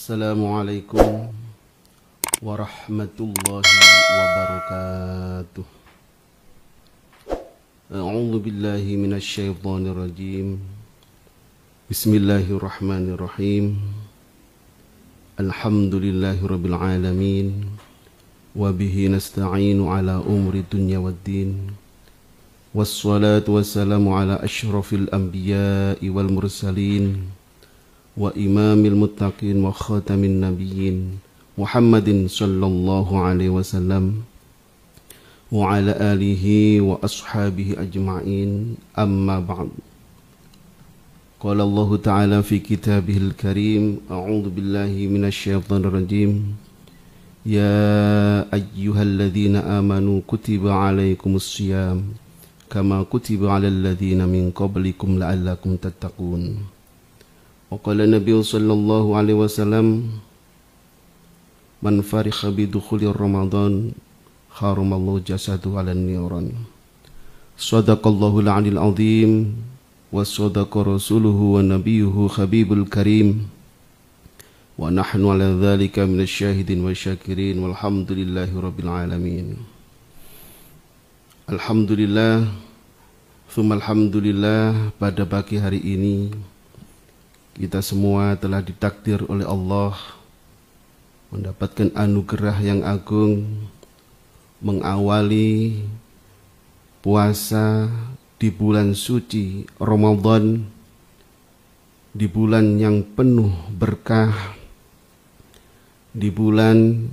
Assalamualaikum warahmatullahi wabarakatuh. A'udzu billahi minasy syaithanir rajim. Bismillahirrahmanirrahim. Alhamdulillahirabbil alamin. Wa bihi nasta'inu ala umuri dunya waddin. Wassalatu wassalamu ala asyrafil anbiya'i wal mursalin wa imamil muttaqin wa khatamin nabiyyin Muhammadin sallallahu alaihi wasallam wa ala alihi wa ashabihi ajma'in, amma ba'd. Qala Allah ta'ala fi kitabihil karim, a'udzu billahi minasy syaithanir rajim. Ya ayyuhalladzina amanu kutiba alaikumus syiyam kama kutiba alal ladzina min qablikum la'allakum tattaqun. Wa qala Nabi sallallahu alaihi wasallam, man farikha bi dukhulir Ramadan haramallahu jasadu 'alan niran. Shadaqallahul 'aliyil 'azim wa shadaqa rasuluhu wa nabiyyuhu habibul karim. Wa nahnu 'ala dzalika minasy syahidin wa syakirin walhamdulillahi rabbil alamin. Alhamdulillah, tsumma alhamdulillah, pada pagi hari ini kita semua telah ditakdir oleh Allah mendapatkan anugerah yang agung, mengawali puasa di bulan suci Ramadan, di bulan yang penuh berkah, di bulan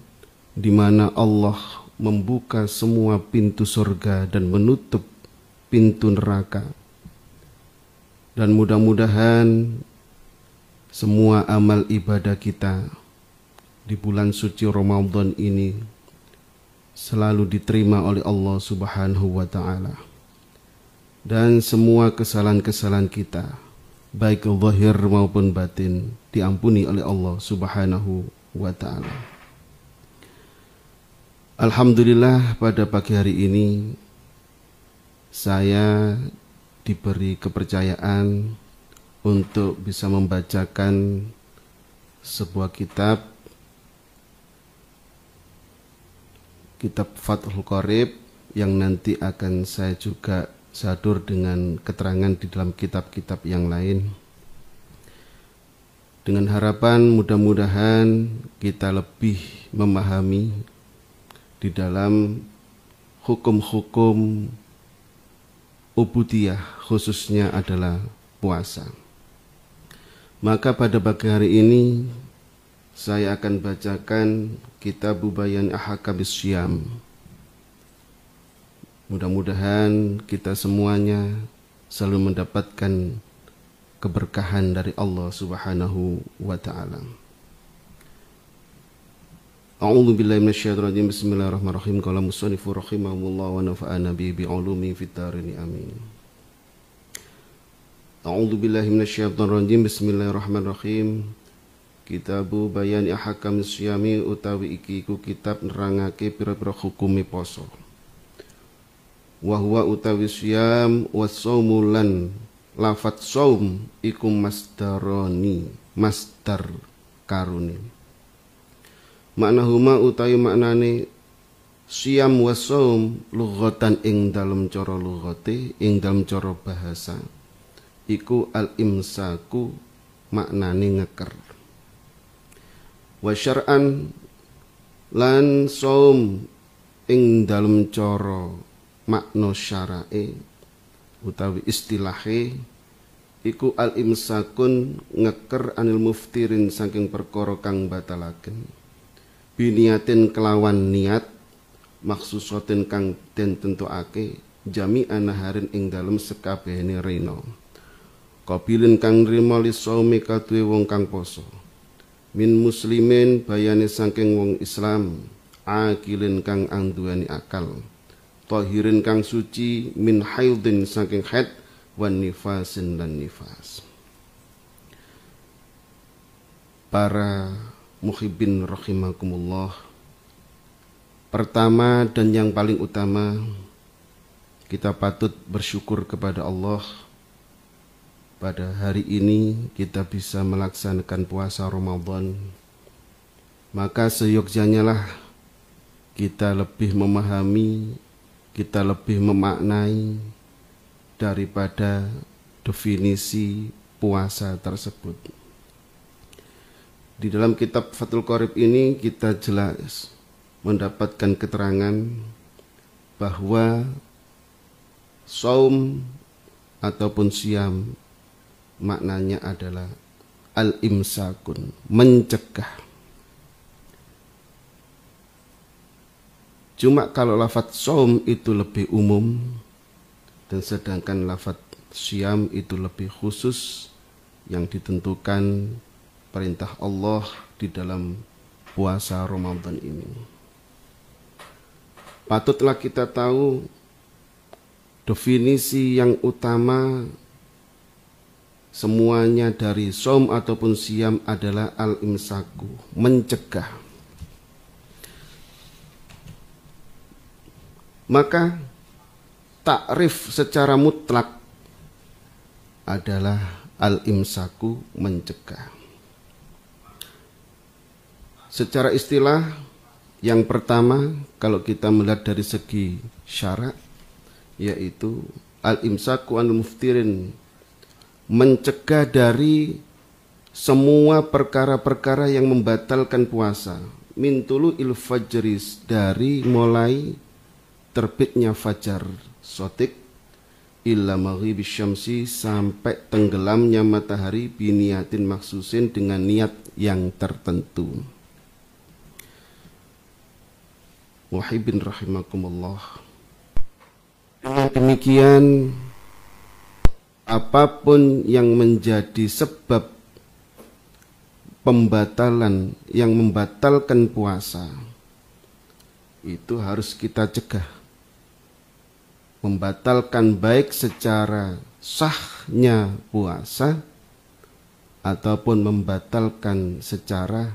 di mana Allah membuka semua pintu surga dan menutup pintu neraka. Dan mudah-mudahan semua amal ibadah kita di bulan suci Ramadan ini selalu diterima oleh Allah Subhanahu wa ta'ala. Dan semua kesalahan-kesalahan kita, baik zahir maupun batin, diampuni oleh Allah Subhanahu wa ta'ala. Alhamdulillah, pada pagi hari ini saya diberi kepercayaan untuk bisa membacakan sebuah kitab Fathul Qorib, yang nanti akan saya juga sadur dengan keterangan di dalam kitab-kitab yang lain, dengan harapan mudah-mudahan kita lebih memahami di dalam hukum-hukum ubudiyah, khususnya adalah puasa. Maka pada pagi hari ini saya akan bacakan kitab Bayan Ahkamis Syiyam. Mudah-mudahan kita semuanya selalu mendapatkan keberkahan dari Allah Subhanahu wa ta'ala. A'udzu billahi minasyaitonir rajim. Bismillahirrahmanirrahim. Qala musannifu rahimahullah wa nafa'ana bi ulumi fid dharain amin. A'udzu billahi minasyaitonir rajim. Bismillahirrahmanirrahim. Kitabu Bayan Ahkamis Syiyami, utawi iki ku kitab nerangake pira-pira hukume poso. Wa huwa utawi syiyam was-shaumu lan lafat shaum iku masdaroni, masdar karune. Maknahuma utawi maknane syiyam was-shaum lughatan ing dalem cara lughate, ing dalem cara bahasa iku al-imsaku, maknane ngeker. Wa syar'an lan shaum ing dalem cara makna syarae utawi istilahe iku al-imsakun, ngeker anil muftirin saking perkara kang batalaken, biniatin kelawan niat, maksusatin kang den tentuake, jami'an naharin ing dalem sekabehane rina, qabilin kang nrima li shaumi kaduwe wong kang poso, min muslimin bayane saking wong Islam, akilin kang anduweni akal, tahirin kang suci, min haidin saking haid, wan nifasin lan nifas. Para muhibbin rahimakumullah, pertama dan yang paling utama, kita patut bersyukur kepada Allah. Pada hari ini kita bisa melaksanakan puasa Ramadan maka seyogyanya lah kita lebih memahami, kita lebih memaknai daripada definisi puasa tersebut. Di dalam kitab Fathul Qorib ini kita jelas mendapatkan keterangan bahwa saum ataupun siam maknanya adalah al-imsakun, mencegah. Cuma kalau lafadz saum itu lebih umum dan sedangkan lafadz siam itu lebih khusus yang ditentukan perintah Allah di dalam puasa Ramadan ini. Patutlah kita tahu definisi yang utama semuanya dari saum ataupun siam adalah al-imsaku, mencegah. Maka takrif secara mutlak adalah al-imsaku, mencegah. Secara istilah yang pertama kalau kita melihat dari segi syarak yaitu al-imsaku anil muftirin, mencegah dari semua perkara-perkara yang membatalkan puasa, min tulu'il fajris, dari mulai terbitnya fajar sotik illa maghribis syamsi, sampai tenggelamnya matahari, biniatin maksusin, dengan niat yang tertentu. Muhibbin rahimakumullah. Dengan demikian, apapun yang menjadi sebab pembatalan, yang membatalkan puasa, itu harus kita cegah. Membatalkan baik secara sahnya puasa ataupun membatalkan secara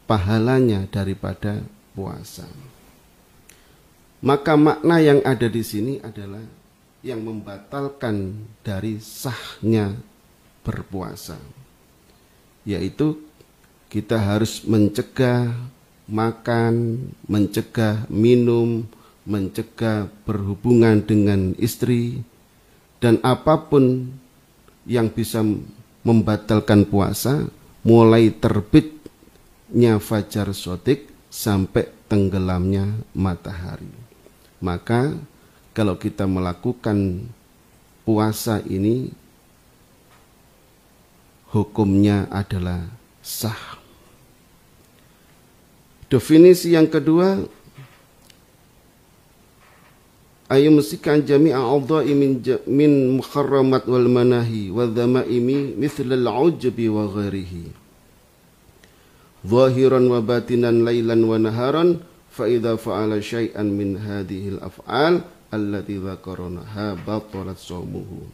pahalanya daripada puasa. Maka makna yang ada di sini adalah yang membatalkan dari sahnya berpuasa, yaitu kita harus mencegah makan, mencegah minum, mencegah berhubungan dengan istri, dan apapun yang bisa membatalkan puasa mulai terbitnya fajar sotik sampai tenggelamnya matahari. Maka kalau kita melakukan puasa ini hukumnya adalah sah. Definisi yang kedua, ayumsikan jami'a a'dha'i min muharramat wal manahi wa dhamaimi mithla al-'ujbi wa ghairihi zahiran wa batinan lailan wa naharan fa idza fa'ala syai'an min hadhihi al-af'al allati dzakarnaha batalat shaumuhu.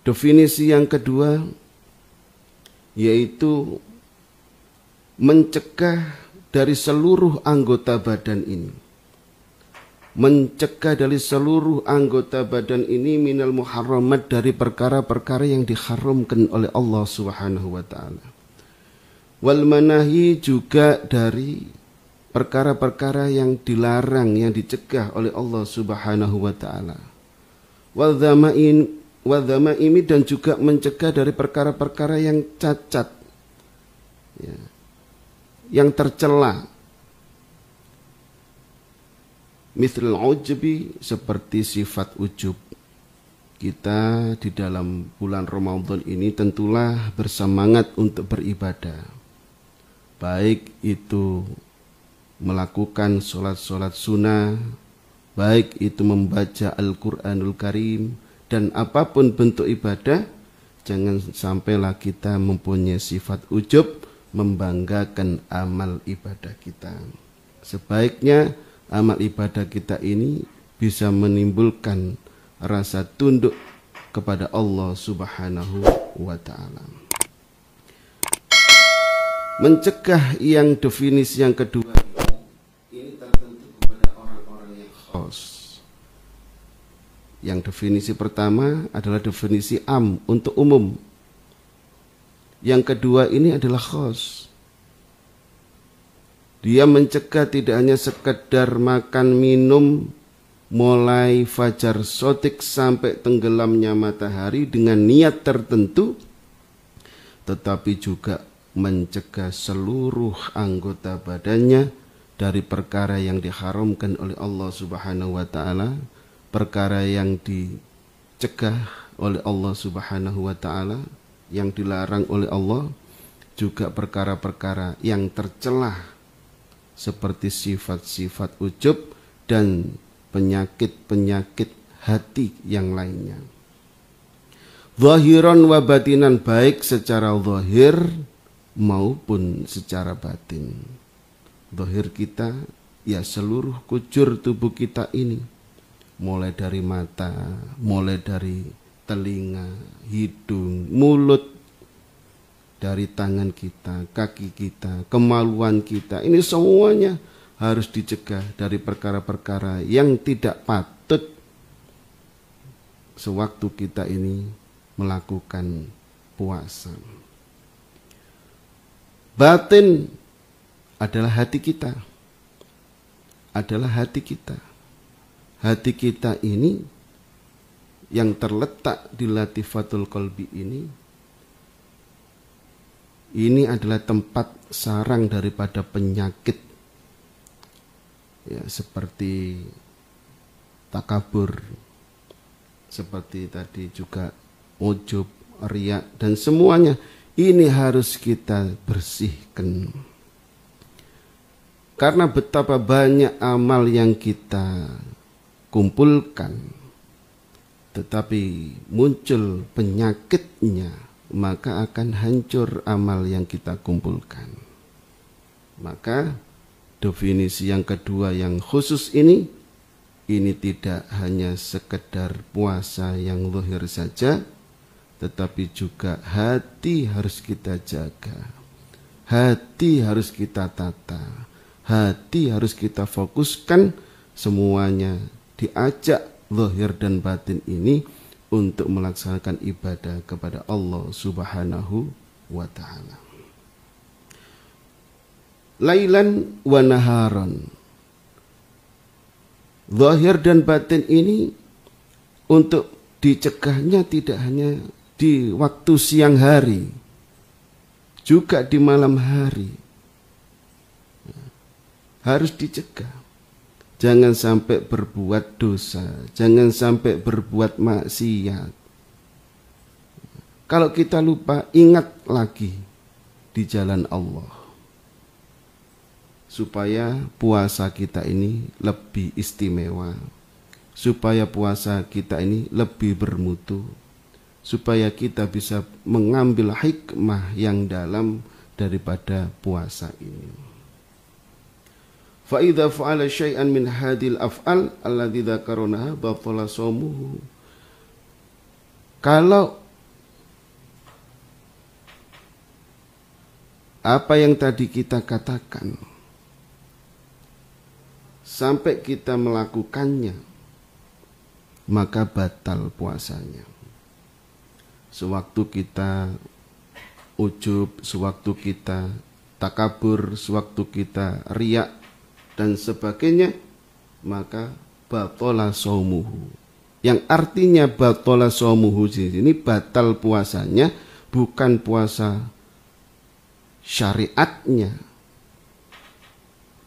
Definisi yang kedua yaitu mencegah dari seluruh anggota badan ini. Mencegah dari seluruh anggota badan ini minal muharramat, dari perkara-perkara yang diharamkan oleh Allah Subhanahu wa taala. Wal manahi, juga dari perkara-perkara yang dilarang, yang dicegah oleh Allah Subhanahu wa taala. Wal dhamaimi, dan juga mencegah dari perkara-perkara yang cacat, ya, yang tercela. Mithlul ujbi, seperti sifat ujub. Kita di dalam bulan Ramadan ini tentulah bersemangat untuk beribadah, baik itu melakukan sholat-sholat sunnah, baik itu membaca Al-Quranul Karim, dan apapun bentuk ibadah. Jangan sampailah kita mempunyai sifat ujub, membanggakan amal ibadah kita. Sebaiknya amal ibadah kita ini bisa menimbulkan rasa tunduk kepada Allah Subhanahu wa ta'ala. Mencegah yang definisi yang kedua ini tertentu kepada orang-orang yang khos. Yang definisi pertama adalah definisi am, untuk umum, Yang kedua ini adalah khos. Dia mencegah tidak hanya sekedar makan minum mulai fajar sotik sampai tenggelamnya matahari dengan niat tertentu, tetapi juga mencegah seluruh anggota badannya dari perkara yang diharamkan oleh Allah Subhanahu wa taala, perkara yang dicegah oleh Allah Subhanahu wa taala, yang dilarang oleh Allah, juga perkara-perkara yang tercelah seperti sifat-sifat ujub dan penyakit-penyakit hati yang lainnya. Zahiran wa batinan, baik secara zahir maupun secara batin. Zahir kita ya seluruh kujur tubuh kita ini, mulai dari mata, mulai dari telinga, hidung, mulut, dari tangan kita, kaki kita, kemaluan kita. Ini semuanya harus dicegah dari perkara-perkara yang tidak patut sewaktu kita ini melakukan puasa. Batin adalah hati kita. Adalah hati kita. Hati kita ini yang terletak di latifatul qalbi ini adalah tempat sarang daripada penyakit, ya, seperti takabur, seperti tadi juga ujub, riya, dan semuanya ini harus kita bersihkan. Karena betapa banyak amal yang kita kumpulkan, tetapi muncul penyakitnya, maka akan hancur amal yang kita kumpulkan. Maka definisi yang kedua yang khusus ini tidak hanya sekedar puasa yang zahir saja, tetapi juga hati harus kita jaga. Hati harus kita tata. Hati harus kita fokuskan, semuanya diajak zahir dan batin ini untuk melaksanakan ibadah kepada Allah Subhanahu wa ta'ala. Lailan wa naharan. Zahir dan batin ini untuk dicegahnya tidak hanya di waktu siang hari, juga di malam hari. Harus dicegah. Jangan sampai berbuat dosa, jangan sampai berbuat maksiat. Kalau kita lupa, ingat lagi di jalan Allah, supaya puasa kita ini lebih istimewa, supaya puasa kita ini lebih bermutu, supaya kita bisa mengambil hikmah yang dalam daripada puasa ini. فَإِذَا فَعَلَ شَيْئًا مِنْ هَذِهِ الْأَفْعَالِ الَّتِي ذَكَرْنَاهَا بَطَلَ صَوْمُهُ. Kalau apa yang tadi kita katakan sampai kita melakukannya, maka batal puasanya. Sewaktu kita ujub, sewaktu kita takabur, sewaktu kita riya dan sebagainya, maka batala shaumuhu. Yang artinya batala shaumuhu di sini batal puasanya, bukan puasa syariatnya,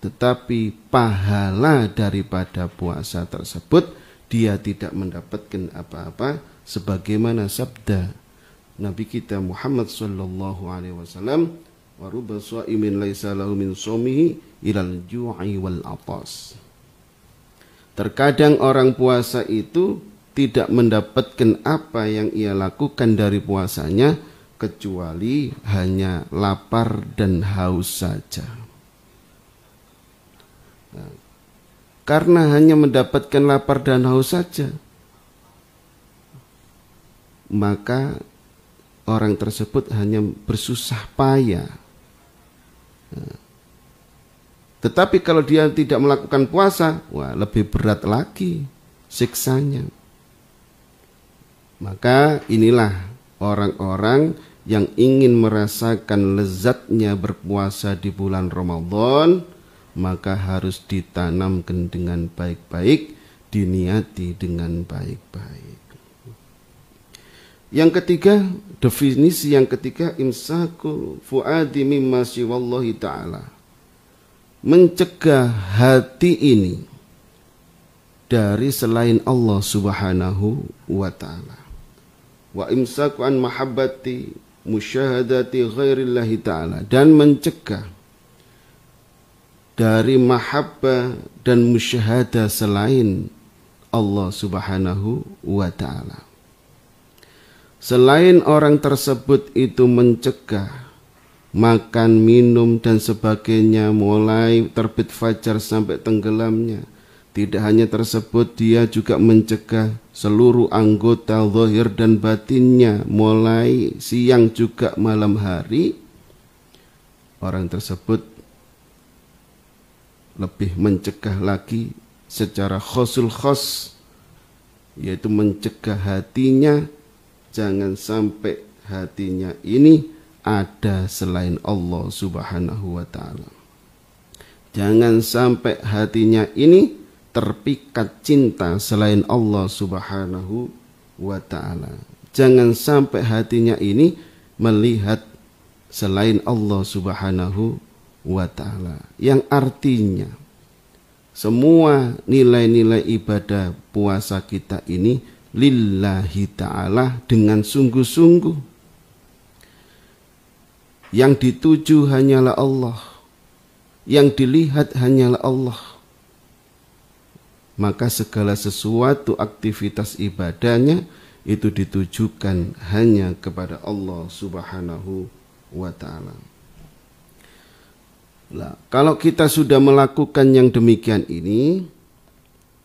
tetapi pahala daripada puasa tersebut dia tidak mendapatkan apa-apa, sebagaimana sabda Nabi kita Muhammad sallallahu alaihi wasallam, wa rubba sha'imin laisa lahu min shaumihi ilal ju'i wal atas. Terkadang orang puasa itu tidak mendapatkan apa yang ia lakukan dari puasanya, kecuali hanya lapar dan haus saja. Nah, karena hanya mendapatkan lapar dan haus saja, maka orang tersebut hanya bersusah payah. Tetapi kalau dia tidak melakukan puasa, wah, lebih berat lagi siksanya. Maka inilah orang-orang yang ingin merasakan lezatnya berpuasa di bulan Ramadan, maka harus ditanamkan dengan baik-baik, diniati dengan baik-baik. Yang ketiga, definisi yang ketiga, imsaku fuadi mimma siwallahi ta'ala. Mencegah hati ini dari selain Allah subhanahu wa ta'ala. Wa imsaku an mahabbati musyahadati ghairillahi ta'ala. Dan mencegah dari mahabbah dan musyahadah selain Allah subhanahu wa ta'ala. Selain orang tersebut itu mencegah makan, minum dan sebagainya mulai terbit fajar sampai tenggelamnya. Tidak hanya tersebut, dia juga mencegah seluruh anggota zahir dan batinnya mulai siang juga malam hari. Orang tersebut lebih mencegah lagi secara khosul khos, yaitu mencegah hatinya jangan sampai hatinya ini ada selain Allah subhanahu wa ta'ala. Jangan sampai hatinya ini terpikat cinta selain Allah subhanahu wa ta'ala. Jangan sampai hatinya ini melihat selain Allah subhanahu wa ta'ala. Yang artinya semua nilai-nilai ibadah puasa kita ini lillahi ta'ala dengan sungguh-sungguh. Yang dituju hanyalah Allah, yang dilihat hanyalah Allah. Maka segala sesuatu aktivitas ibadahnya itu ditujukan hanya kepada Allah subhanahu wa ta'ala. Kalau kita sudah melakukan yang demikian ini,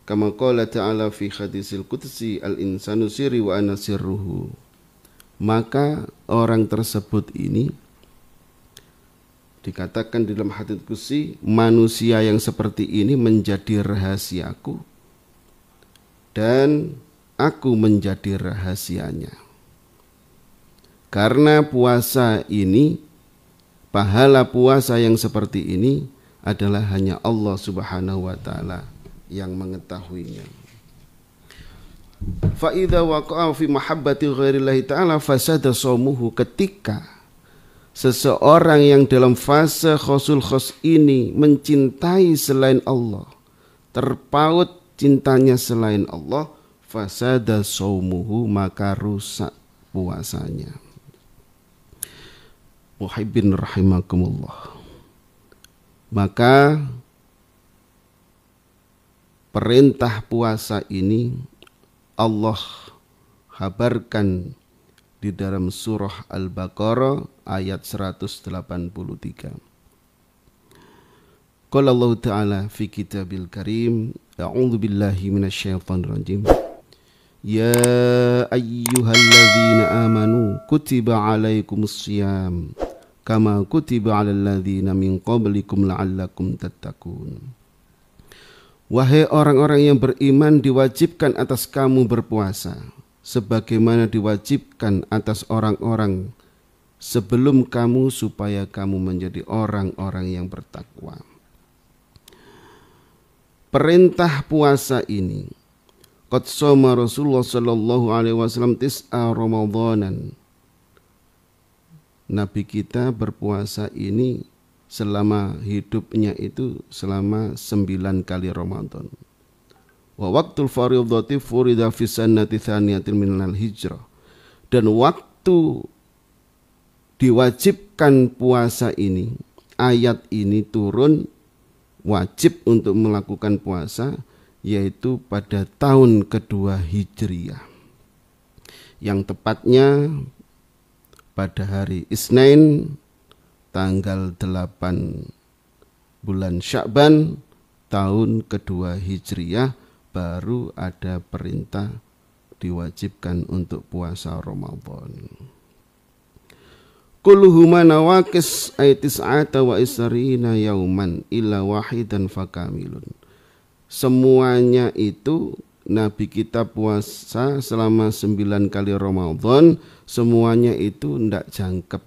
kama qala ta'ala fi hadisil qudsi al-insanu sirri wa ana sirruhu, maka orang tersebut ini dikatakan di dalam hadits qudsi, manusia yang seperti ini menjadi rahasiaku dan aku menjadi rahasianya. Karena puasa ini, pahala puasa yang seperti ini adalah hanya Allah subhanahu wa ta'ala yang mengetahuinya. Fa idza waqa'a fi mahabbati ghairillahi ta'ala fasada shaumuhu. Ketika seseorang yang dalam fase khosul khos ini mencintai selain Allah, terpaut cintanya selain Allah, fasada shaumuhu, maka rusak puasanya. Muhibbin rahimakumullah. Maka perintah puasa ini Allah kabarkan di dalam surah Al-Baqarah ayat 183. Qala Allah Ta'ala fi kitabil karim, a'udzu billahi minasyaitonir rajim. Ya ayyuhalladzina amanu kutiba alaikumus syiyam kama kutiba alal ladzina min qablikum la'allakum tattaqun. Wahai orang-orang yang beriman, diwajibkan atas kamu berpuasa sebagaimana diwajibkan atas orang-orang sebelum kamu supaya kamu menjadi orang-orang yang bertakwa. Perintah puasa ini, qad shoma Rasulullah sallallahu alaihi wasallam tis'a Ramadanan. Nabi kita berpuasa ini selama hidupnya itu selama 9 kali Ramadan. Wa waqtul fardhati furida fi sanati tsaniyatin minal hijrah. Dan waktu diwajibkan puasa ini, ayat ini turun wajib untuk melakukan puasa yaitu pada tahun kedua Hijriyah. Yang tepatnya pada hari Isnin tanggal 8 bulan Sya'ban tahun kedua Hijriyah baru ada perintah diwajibkan untuk puasa Ramadan. Kulluhuma nawaqis aitis'ata wa isrina yauman illa wahidan fakamilun. Semuanya itu Nabi kita puasa selama 9 kali Ramadan, semuanya itu ndak jangkep.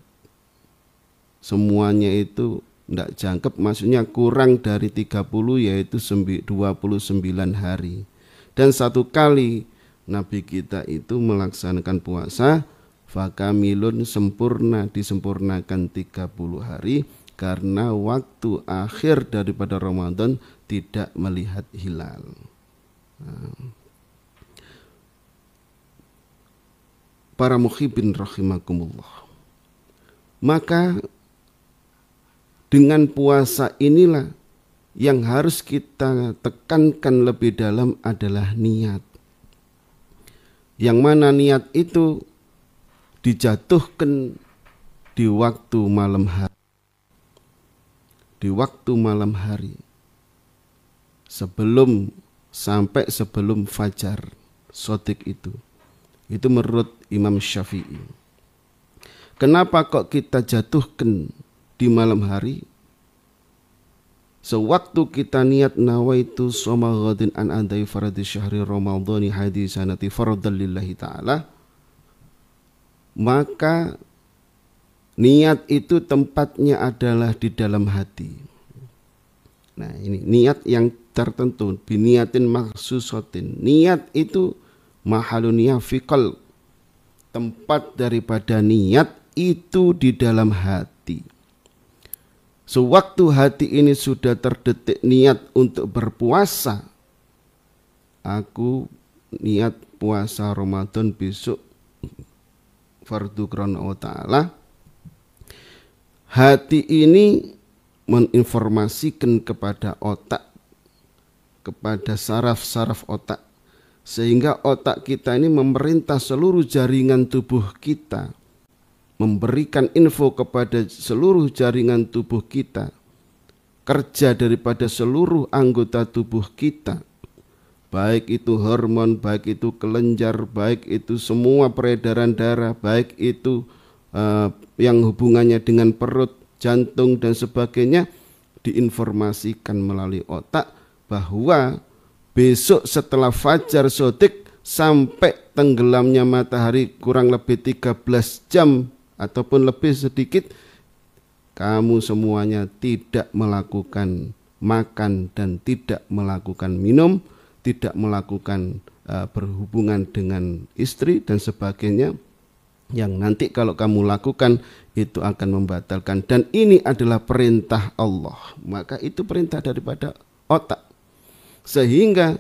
Semuanya itu ndak jangkep, maksudnya kurang dari 30, yaitu 29 hari. Dan satu kali Nabi kita itu melaksanakan puasa fakamilun, sempurna, disempurnakan 30 hari, karena waktu akhir daripada Ramadan tidak melihat hilal. Para muhibin rahimakumullah, maka dengan puasa inilah yang harus kita tekankan lebih dalam adalah niat. Yang mana niat itu dijatuhkan di waktu malam hari. Di waktu malam hari, sebelum fajar sodik itu menurut Imam Syafi'i. Kenapa kok kita jatuhkan di malam hari? Sewaktu kita niat nawaitu shoma ghadin an adai faradi syahri ramadhani hadisanati fardhan lillahi ta'ala, maka niat itu tempatnya adalah di dalam hati. Nah, ini niat yang tertentu, biniatin maksusatin. Niat itu mahalunia fikal, tempat daripada niat itu di dalam hati. Sewaktu hati ini sudah terdetik niat untuk berpuasa, aku niat puasa Ramadan besok fardu krana Allah Ta'ala, hati ini menginformasikan kepada otak, kepada saraf-saraf otak, sehingga otak kita ini memerintah seluruh jaringan tubuh kita, memberikan info kepada seluruh jaringan tubuh kita, kerja daripada seluruh anggota tubuh kita, baik itu hormon, baik itu kelenjar, baik itu semua peredaran darah, baik itu yang hubungannya dengan perut, jantung dan sebagainya, diinformasikan melalui otak bahwa besok setelah fajar sodik sampai tenggelamnya matahari kurang lebih 13 jam ataupun lebih sedikit, kamu semuanya tidak melakukan makan dan tidak melakukan minum, tidak melakukan berhubungan dengan istri dan sebagainya, yang nanti kalau kamu lakukan itu akan membatalkan. Dan ini adalah perintah Allah, maka itu perintah daripada otak, sehingga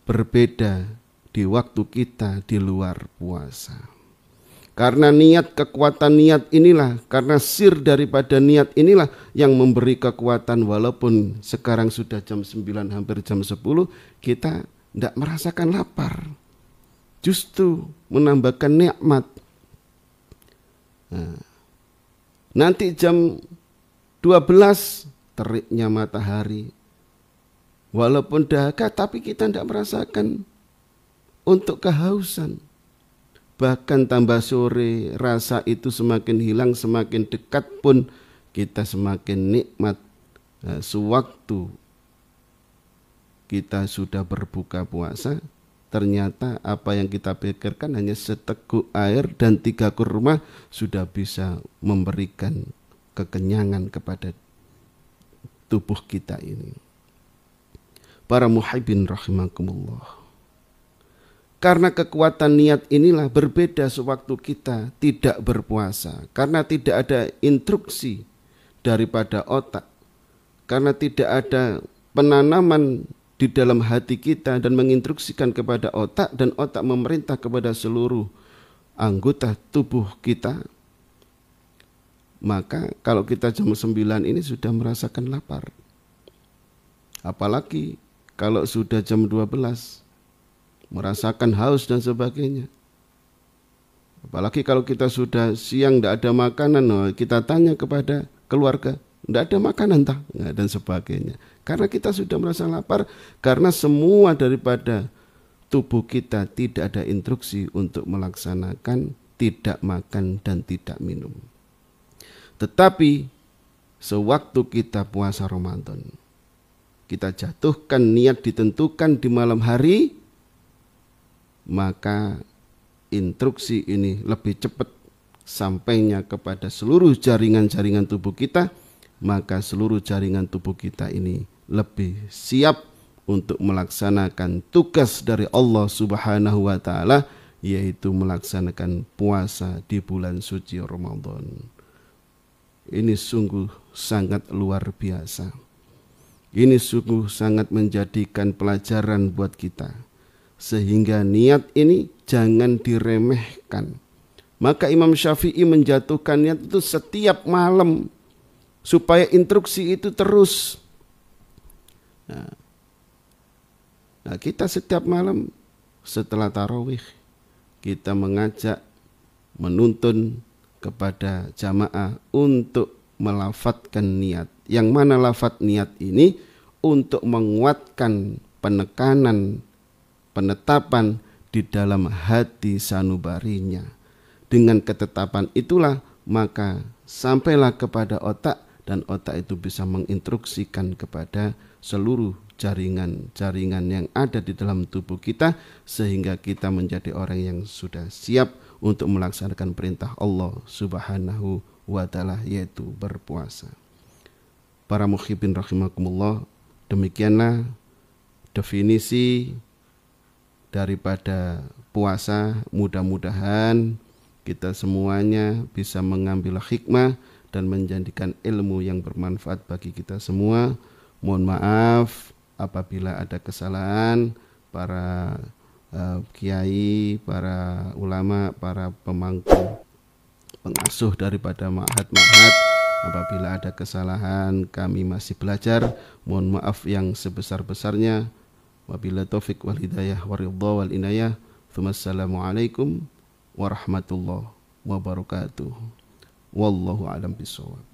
berbeda di waktu kita di luar puasa. Karena niat, kekuatan niat inilah, karena sir daripada niat inilah yang memberi kekuatan. Walaupun sekarang sudah jam 9 hampir jam 10, kita tidak merasakan lapar, justru menambahkan nikmat. Nah, nanti jam 12 teriknya matahari, walaupun dahaga tapi kita tidak merasakan untuk kehausan. Bahkan tambah sore rasa itu semakin hilang, semakin dekat pun kita semakin nikmat. Nah, sewaktu kita sudah berbuka puasa, ternyata apa yang kita pikirkan hanya seteguk air dan 3 kurma sudah bisa memberikan kekenyangan kepada tubuh kita ini. Para muhibbin rahimakumullah, karena kekuatan niat inilah berbeda sewaktu kita tidak berpuasa, karena tidak ada instruksi daripada otak, karena tidak ada penanaman di dalam hati kita dan menginstruksikan kepada otak, dan otak memerintah kepada seluruh anggota tubuh kita. Maka kalau kita jam 9 ini sudah merasakan lapar, apalagi kalau sudah jam 12 merasakan haus dan sebagainya. Apalagi kalau kita sudah siang tidak ada makanan, kita tanya kepada keluarga, tidak ada makanan dan sebagainya. Karena kita sudah merasa lapar, karena semua daripada tubuh kita tidak ada instruksi untuk melaksanakan tidak makan dan tidak minum. Tetapi sewaktu kita puasa Ramadan, kita jatuhkan niat, ditentukan di malam hari, maka instruksi ini lebih cepat sampainya kepada seluruh jaringan-jaringan tubuh kita, maka seluruh jaringan tubuh kita ini lebih siap untuk melaksanakan tugas dari Allah Subhanahu wa taala, yaitu melaksanakan puasa di bulan suci Ramadan. Ini sungguh sangat luar biasa. Ini sungguh sangat menjadikan pelajaran buat kita. Sehingga niat ini jangan diremehkan. Maka Imam Syafi'i menjatuhkan niat itu setiap malam, supaya instruksi itu terus. Nah, kita setiap malam setelah tarawih, kita mengajak, menuntun kepada jamaah untuk melafadzkan niat. Yang mana lafadz niat ini untuk menguatkan penekanan, penetapan di dalam hati sanubarinya. Dengan ketetapan itulah maka sampailah kepada otak, dan otak itu bisa menginstruksikan kepada seluruh jaringan-jaringan yang ada di dalam tubuh kita, sehingga kita menjadi orang yang sudah siap untuk melaksanakan perintah Allah Subhanahu wa taala, yaitu berpuasa. Para muhibin rahimakumullah, demikianlah definisi daripada puasa. Mudah-mudahan kita semuanya bisa mengambil hikmah dan menjadikan ilmu yang bermanfaat bagi kita semua. Mohon maaf apabila ada kesalahan. Para kiai, para ulama, para pemangku, pengasuh daripada ma'had-ma'had, apabila ada kesalahan, kami masih belajar. Mohon maaf yang sebesar-besarnya. Wabillahi taufik wal hidayah waridha wal inayah. Wassalamualaikum warahmatullahi wabarakatuh. Wallahu a'lam bishawab.